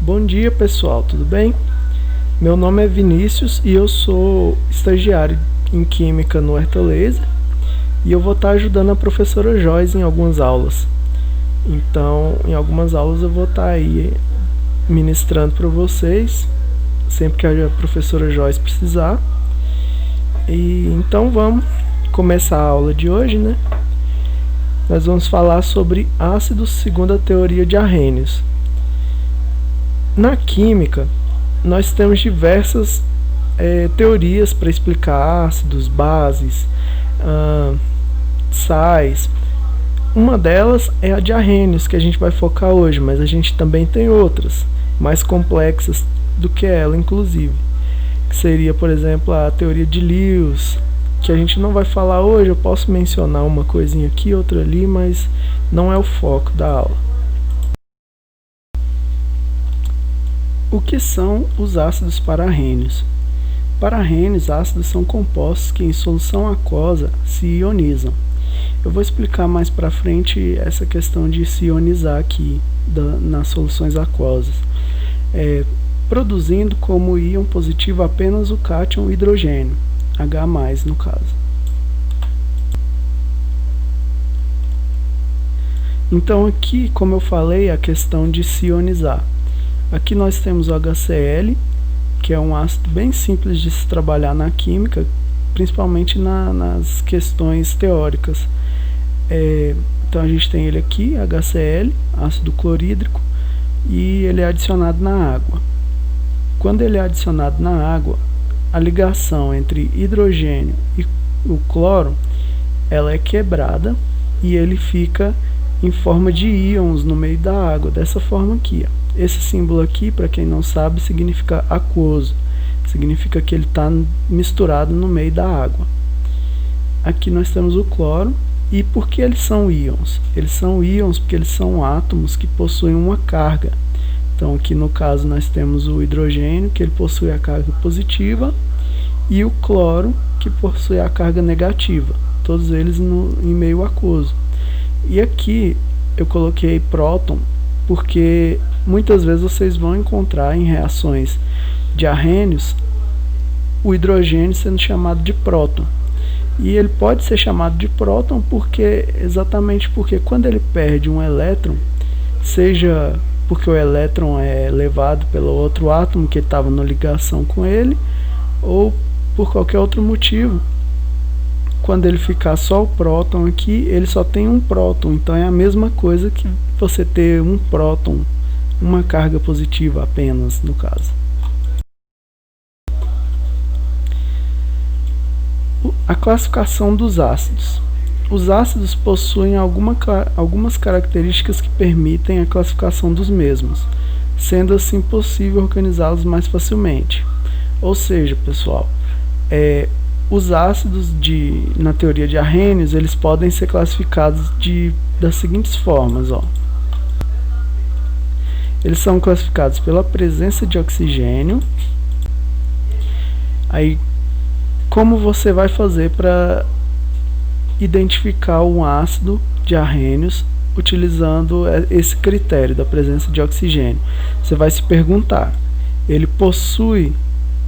Bom dia pessoal, tudo bem? Meu nome é Vinícius e eu sou estagiário em Química no Herta Laser e eu vou estar ajudando a professora Joyce em algumas aulas. Então, em algumas aulas eu vou estar aí ministrando para vocês, sempre que a professora Joyce precisar. E então vamos começar a aula de hoje, né? Nós vamos falar sobre ácidos segundo a teoria de Arrhenius. Na química, nós temos diversas teorias para explicar ácidos, bases, sais. Uma delas é a de Arrhenius, que a gente vai focar hoje, mas a gente também tem outras, mais complexas do que ela, inclusive. Que seria, por exemplo, a teoria de Lewis, que a gente não vai falar hoje. Eu posso mencionar uma coisinha aqui, outra ali, mas não é o foco da aula. O que são os ácidos para Arrhenius? Para Arrhenius, ácidos são compostos que em solução aquosa se ionizam. Eu vou explicar mais para frente essa questão de se ionizar aqui nas soluções aquosas, produzindo como íon positivo apenas o cátion hidrogênio, H+, no caso. Então aqui, como eu falei, a questão de se ionizar. Aqui nós temos o HCl, que é um ácido bem simples de se trabalhar na química, principalmente nas questões teóricas. Então a gente tem ele aqui, HCl, ácido clorídrico, e ele é adicionado na água. Quando ele é adicionado na água, a ligação entre hidrogênio e o cloro, ela é quebrada e ele fica em forma de íons no meio da água, dessa forma aqui, ó. Esse símbolo aqui, para quem não sabe, significa aquoso. Significa que ele está misturado no meio da água. Aqui nós temos o cloro. E por que eles são íons? Eles são íons porque eles são átomos que possuem uma carga. Então aqui no caso nós temos o hidrogênio, que ele possui a carga positiva, e o cloro, que possui a carga negativa. Todos eles em meio aquoso. E aqui eu coloquei próton porque muitas vezes vocês vão encontrar em reações de Arrhenius o hidrogênio sendo chamado de próton. E ele pode ser chamado de próton exatamente porque quando ele perde um elétron, seja porque o elétron é levado pelo outro átomo que estava na ligação com ele, ou por qualquer outro motivo, quando ele ficar só o próton aqui, ele só tem um próton. Então é a mesma coisa que você ter um próton, uma carga positiva apenas, no caso. A classificação dos ácidos. Os ácidos possuem algumas características que permitem a classificação dos mesmos, sendo assim possível organizá-los mais facilmente. Ou seja, pessoal, os ácidos na teoria de Arrhenius, eles podem ser classificados das seguintes formas, ó. Eles são classificados pela presença de oxigênio. Aí, como você vai fazer para identificar um ácido de Arrhenius utilizando esse critério da presença de oxigênio? Você vai se perguntar, ele possui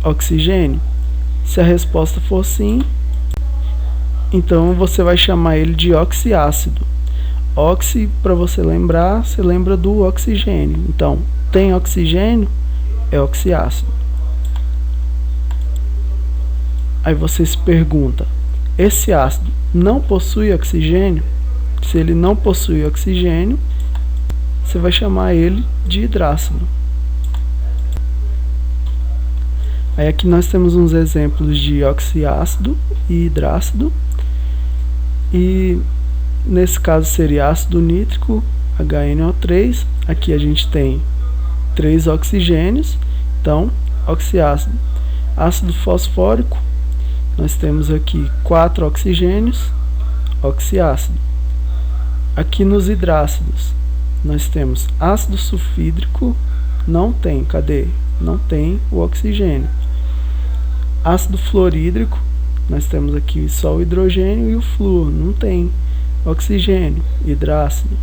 oxigênio? Se a resposta for sim, então você vai chamar ele de oxiácido. Oxi, para você lembrar, você lembra do oxigênio. Então, tem oxigênio, é oxiácido. Aí você se pergunta, esse ácido não possui oxigênio? Se ele não possui oxigênio, você vai chamar ele de hidrácido. Aí aqui nós temos uns exemplos de oxiácido e hidrácido. E nesse caso seria ácido nítrico, HNO3. Aqui a gente tem 3 oxigênios, então oxiácido. Ácido fosfórico, nós temos aqui 4 oxigênios, oxiácido. Aqui nos hidrácidos, nós temos ácido sulfídrico, não tem, cadê? Não tem o oxigênio. Ácido fluorídrico, nós temos aqui só o hidrogênio e o flúor, não tem oxigênio, hidrácido.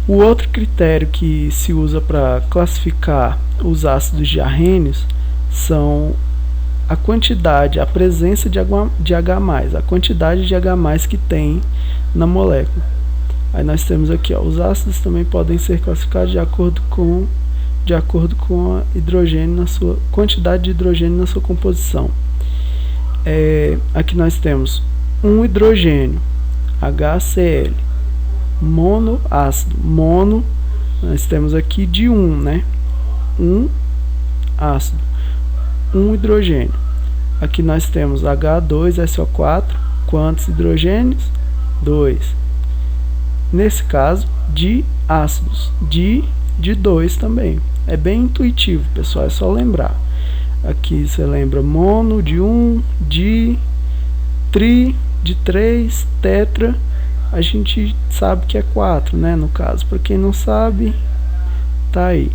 O outro critério que se usa para classificar os ácidos diarrênios são a quantidade, a presença de H+, a quantidade de H+ que tem na molécula. Aí nós temos aqui, ó, os ácidos também podem ser classificados de acordo com a hidrogênio na sua quantidade de hidrogênio na sua composição. Aqui nós temos um hidrogênio, HCl, monoácido, mono, nós temos aqui de 1, né? Um ácido, um hidrogênio. Aqui nós temos H2SO4, quantos hidrogênios? 2. Nesse caso, de ácidos, de 2 também. É bem intuitivo, pessoal, é só lembrar. Aqui você lembra mono de 1, di, tri de 3, tetra, a gente sabe que é 4, né, no caso. Para quem não sabe, tá aí,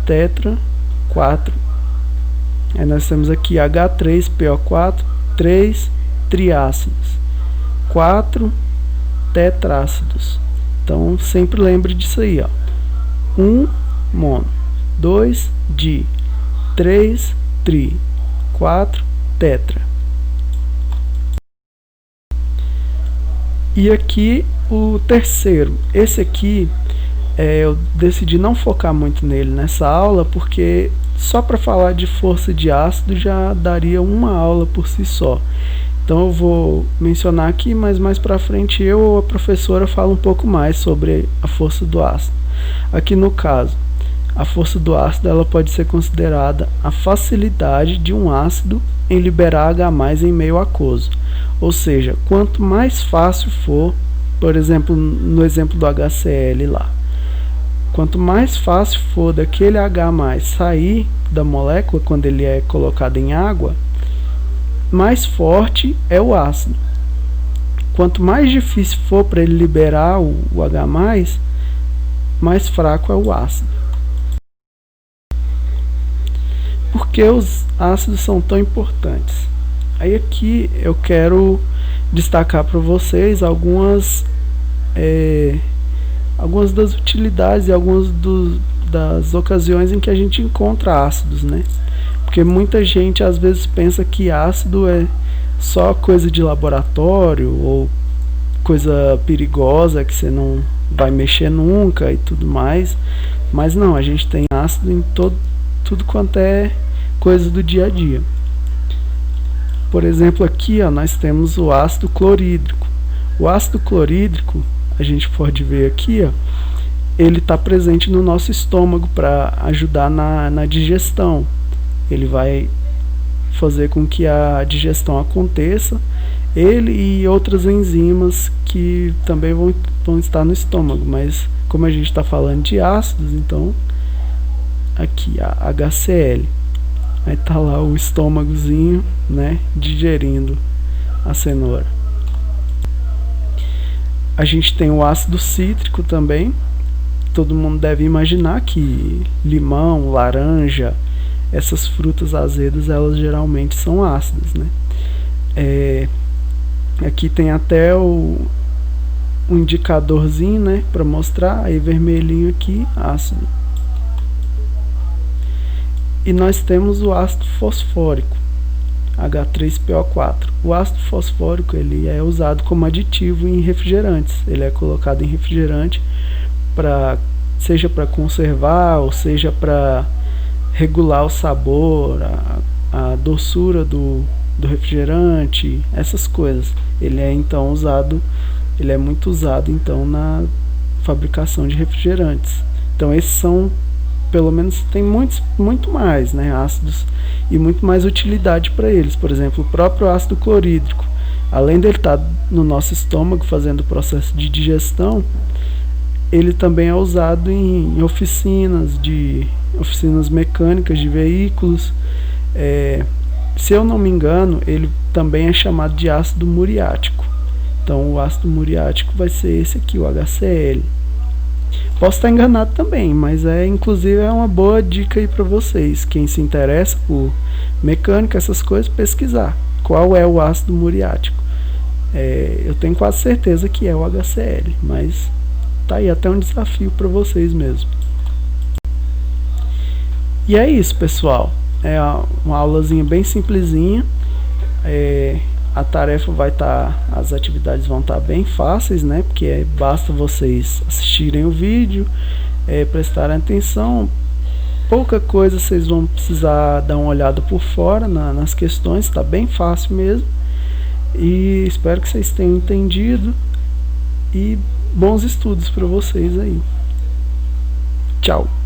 tetra, 4. Aí nós temos aqui H3PO4, 3 triácidos, 4 tetrácidos. Então sempre lembre disso aí, ó. 1 mono, 2 di, 3 tri, 4 tetra. E aqui o terceiro, esse aqui eu decidi não focar muito nele nessa aula, porque só para falar de força de ácido já daria uma aula por si só. Então eu vou mencionar aqui, mas mais para frente eu ou a professora fala um pouco mais sobre a força do ácido. Aqui no caso, a força do ácido ela pode ser considerada a facilidade de um ácido em liberar H+ em meio aquoso. Ou seja, quanto mais fácil for, por exemplo, no exemplo do HCl lá, quanto mais fácil for daquele H+ sair da molécula quando ele é colocado em água, mais forte é o ácido. Quanto mais difícil for para ele liberar o H+, mais fraco é o ácido. Por que os ácidos são tão importantes? Aí aqui eu quero destacar para vocês algumas das utilidades e algumas das ocasiões em que a gente encontra ácidos, né? Porque muita gente às vezes pensa que ácido é só coisa de laboratório ou coisa perigosa que você não vai mexer nunca e tudo mais, mas não, a gente tem ácido em tudo quanto é coisa do dia a dia. Por exemplo, aqui ó, nós temos o ácido clorídrico. O ácido clorídrico, a gente pode ver aqui, ó, ele está presente no nosso estômago para ajudar na digestão. Ele vai fazer com que a digestão aconteça, ele e outras enzimas que também vão estar no estômago, mas como a gente está falando de ácidos, então aqui a HCl, aí tá lá o estômagozinho, né, digerindo a cenoura. A gente tem o ácido cítrico também. Todo mundo deve imaginar que limão, laranja, essas frutas azedas, elas geralmente são ácidas, né? Aqui tem até o indicadorzinho, né, para mostrar, aí vermelhinho aqui, ácido. E nós temos o ácido fosfórico, H3PO4. O ácido fosfórico ele é usado como aditivo em refrigerantes. Ele é colocado em refrigerante seja para conservar ou seja para regular o sabor, a doçura do refrigerante, essas coisas. Ele é muito usado então na fabricação de refrigerantes. Então esses são, pelo menos tem muito mais, né, ácidos e muito mais utilidade para eles. Por exemplo, o próprio ácido clorídrico, além dele estar no nosso estômago fazendo o processo de digestão, ele também é usado em oficinas mecânicas de veículos. Se eu não me engano, ele também é chamado de ácido muriático. Então o ácido muriático vai ser esse aqui, o HCl. Posso estar enganado também, mas inclusive é uma boa dica aí para vocês, quem se interessa por mecânica, essas coisas, pesquisar qual é o ácido muriático. Eu tenho quase certeza que é o HCl, mas tá aí até um desafio para vocês mesmo. E é isso, pessoal. É uma aulazinha bem simplesinha. A tarefa vai estar, as atividades vão estar bem fáceis, né? Porque basta vocês assistirem o vídeo, prestarem atenção. Pouca coisa vocês vão precisar dar uma olhada por fora nas questões, está bem fácil mesmo. E espero que vocês tenham entendido e bons estudos para vocês aí. Tchau!